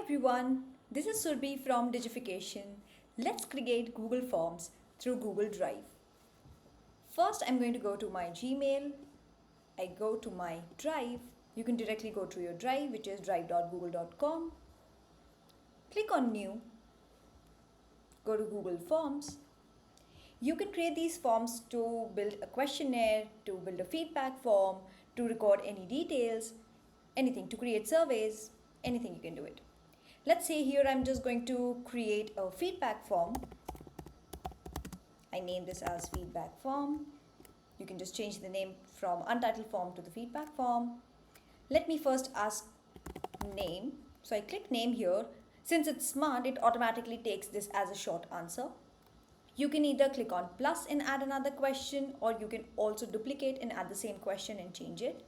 everyone, this is Surbi from Digification. Let's create Google Forms through Google Drive. First, I'm going to go to my Gmail. I go to my Drive. You can directly go to your Drive, which is drive.google.com. Click on New. Go to Google Forms. You can create these forms to build a questionnaire, to build a feedback form, to record any details, anything, to create surveys, anything you can do it. Let's say here I'm just going to create a feedback form. I name this as feedback form. You can just change the name from untitled form to the feedback form. Let me first ask name. So I click name here. Since it's smart, it automatically takes this as a short answer. You can either click on plus and add another question, or you can also duplicate and add the same question and change it.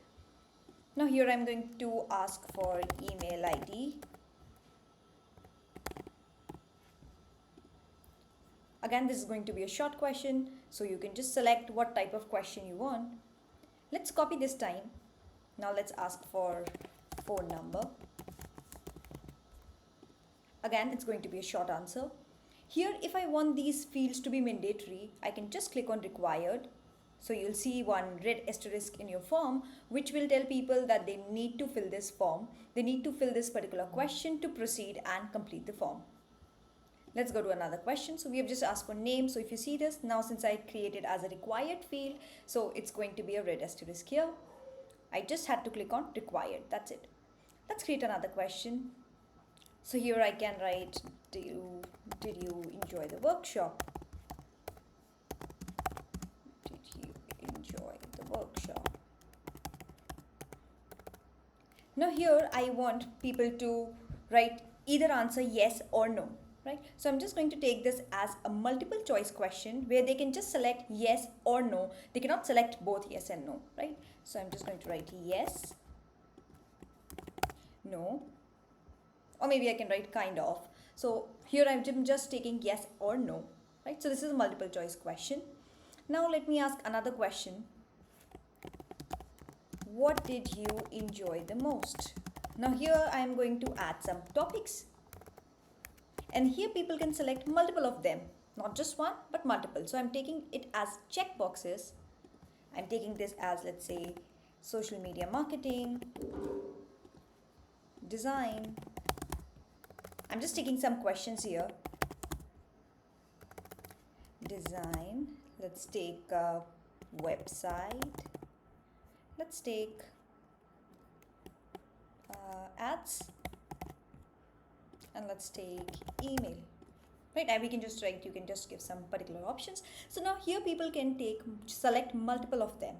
Now here I'm going to ask for email ID. Again, this is going to be a short question, so you can just select what type of question you want. Let's copy this time. Now let's ask for phone number. Again, it's going to be a short answer. Here, if I want these fields to be mandatory, I can just click on required. So you'll see one red asterisk in your form, which will tell people that they need to fill this form. They need to fill this particular question to proceed and complete the form. Let's go to another question. So we have just asked for name. So if you see this, now since I created as a required field, so it's going to be a red asterisk here. I just had to click on required. That's it. Let's create another question. So here I can write, did you enjoy the workshop? Did you enjoy the workshop? Now here I want people to write either answer yes or no. Right? So I'm just going to take this as a multiple choice question where they can just select yes or no. They cannot select both yes and no, right? So I'm just going to write yes, no, or maybe I can write kind of. So here I'm just taking yes or no, right? So this is a multiple choice question. Now let me ask another question. What did you enjoy the most? Now here I am going to add some topics. And here people can select multiple of them, not just one, but multiple. So I'm taking it as checkboxes. I'm taking this as, let's say, social media marketing, design. I'm just taking some questions here. Design. Let's take a website. Let's take ads. And let's take email, right? And we can just write, you can just give some particular options. So now here people can select multiple of them.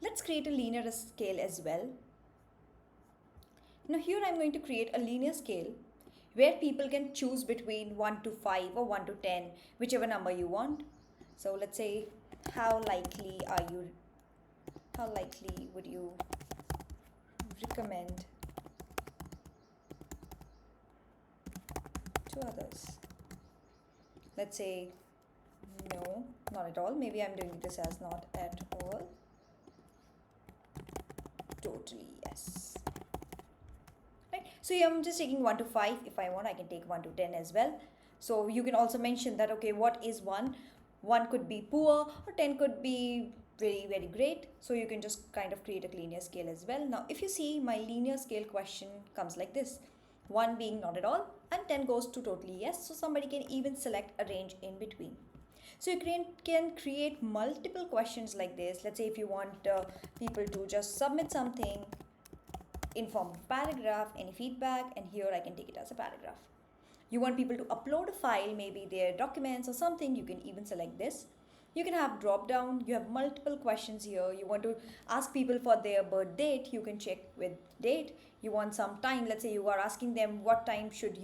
Let's create a linear scale as well. Now here I'm going to create a linear scale where people can choose between 1 to 5 or 1 to 10, whichever number you want. So let's say, how likely would you recommend to others? Let's say no, not at all. Maybe I'm doing this as not at all. Totally yes. Right? So here I'm just taking 1 to 5. If I want, I can take 1 to 10 as well. So you can also mention that, okay, what is 1? 1 could be poor or 10 could be very, very great. So you can just kind of create a linear scale as well. Now, if you see, my linear scale question comes like this. 1 being not at all and 10 goes to totally yes. So somebody can even select a range in between. So you can create multiple questions like this. Let's say if you want people to just submit something in form of paragraph, any feedback, and here I can take it as a paragraph. You want people to upload a file, maybe their documents or something, you can even select this. You can have drop down. You have multiple questions here. You want to ask people for their birth date, you can check with date. You want some time, let's say you are asking them what time should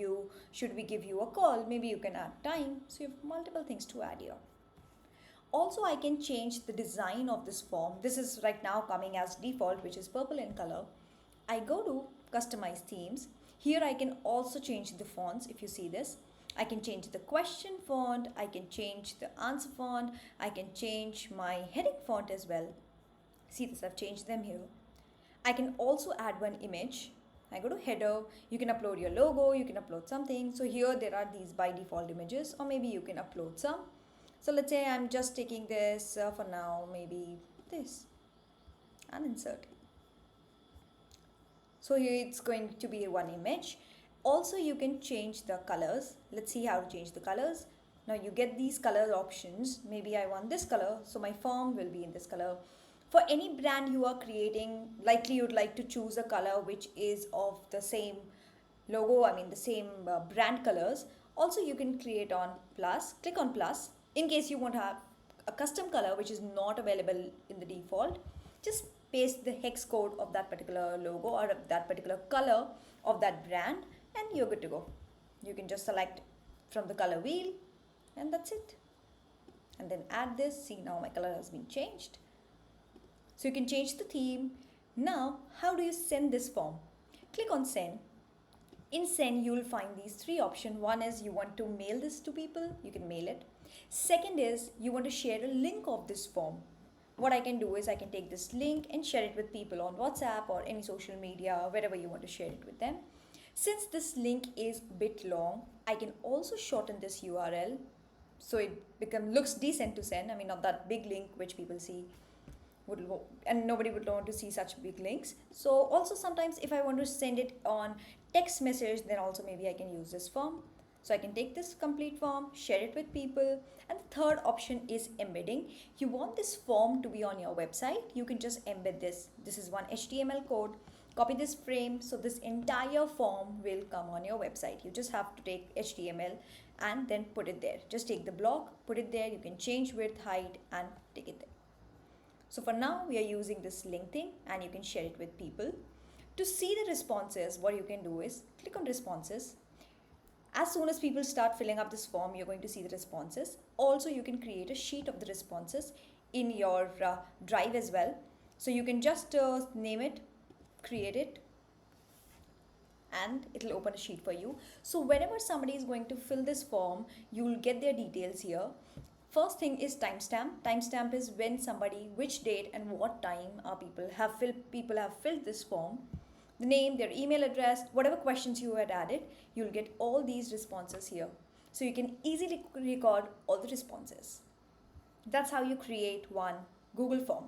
we give you a call, maybe you can add time. So you have multiple things to add here. Also, I can change the design of this form. This is right now coming as default, which is purple in color. I go to customize themes. Here I can also change the fonts. If you see this, I can change the question font, I can change the answer font, I can change my heading font as well. See this, I've changed them here. I can also add one image. I go to header. You can upload your logo, you can upload something. So here there are these by default images, or maybe you can upload some. So let's say I'm just taking this for now, maybe this, and insert. So here it's going to be one image. Also you can change the colors. Let's see how to change the colors. Now you get these color options. Maybe I want this color, so my form will be in this color. For any brand you are creating, likely you'd like to choose a color which is of the same logo, I mean the same brand colors. Also you can create on plus, click on plus. In case you want to have a custom color which is not available in the default, just paste the hex code of that particular logo or of that particular color of that brand, and you're good to go. You can just select from the color wheel, and that's it. And then add this. See, now my color has been changed. So you can change the theme. Now, how do you send this form? Click on send. In send, you will find these three options. One is you want to mail this to people, you can mail it. Second is you want to share a link of this form. What I can do is I can take this link and share it with people on WhatsApp or any social media, wherever you want to share it with them. Since this link is a bit long, I can also shorten this URL so it looks decent to send. I mean, not that big link which people see and nobody would want to see such big links. So also sometimes if I want to send it on text message, then also maybe I can use this form. So I can take this complete form, share it with people. And the third option is embedding. You want this form to be on your website, you can just embed this. This is one HTML code. Copy this frame, so this entire form will come on your website. You just have to take HTML and then put it there. Just take the block, put it there. You can change width, height, and take it there. So for now, we are using this link thing, and you can share it with people. To see the responses, what you can do is click on responses. As soon as people start filling up this form, you're going to see the responses. Also, you can create a sheet of the responses in your drive as well. So you can just name it, create it, and it'll open a sheet for you. So whenever somebody is going to fill this form, you will get their details here. First thing is timestamp. Timestamp is when somebody, which date and what time people have filled this form. The name, their email address, whatever questions you had added, you'll get all these responses here. So you can easily record all the responses. That's how you create one Google form.